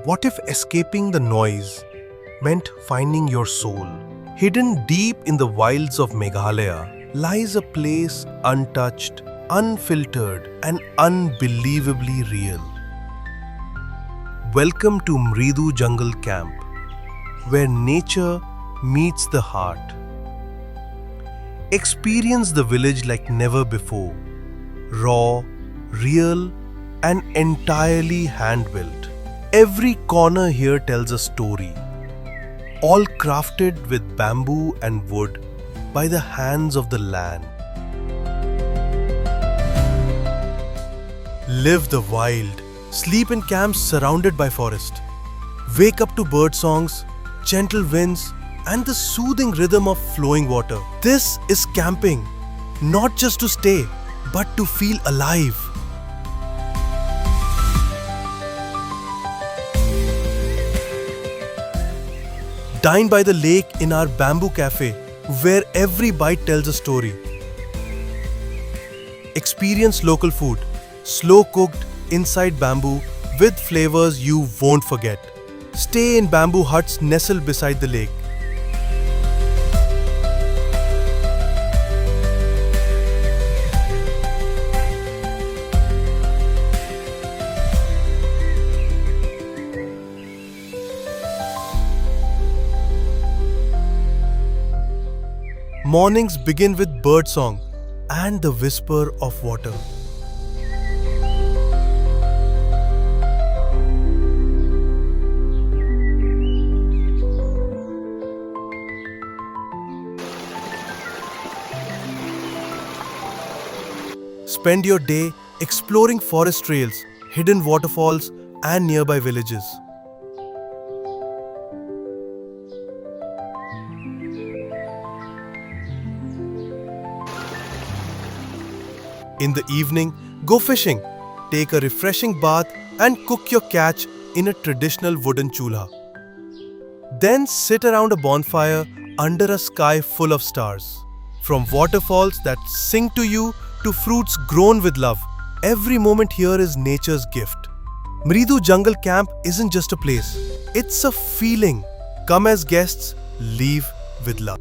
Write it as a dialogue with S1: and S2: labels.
S1: What if escaping the noise meant finding your soul? Hidden deep in the wilds of Meghalaya lies a place untouched, unfiltered, and unbelievably real. Welcome to Mridu Jungle Camp, where nature meets the heart. Experience the village like never before, raw, real, and entirely hand-built. Every corner here tells a story, all crafted with bamboo and wood by the hands of the land. Live the wild, sleep in camps surrounded by forest. Wake up to bird songs, gentle winds, and the soothing rhythm of flowing water. This is camping, not just to stay, but to feel alive. Dine by the lake in our bamboo café, where every bite tells a story. Experience local food, slow cooked inside bamboo with flavors you won't forget. Stay in bamboo huts nestled beside the lake. Mornings begin with birdsong and the whisper of water. Spend your day exploring forest trails, hidden waterfalls, and nearby villages. In the evening, go fishing, take a refreshing bath, and cook your catch in a traditional wooden chulha. Then sit around a bonfire under a sky full of stars. From waterfalls that sing to you to fruits grown with love, every moment here is nature's gift. Mridu Jungle Camp isn't just a place, it's a feeling. Come as guests, leave with love.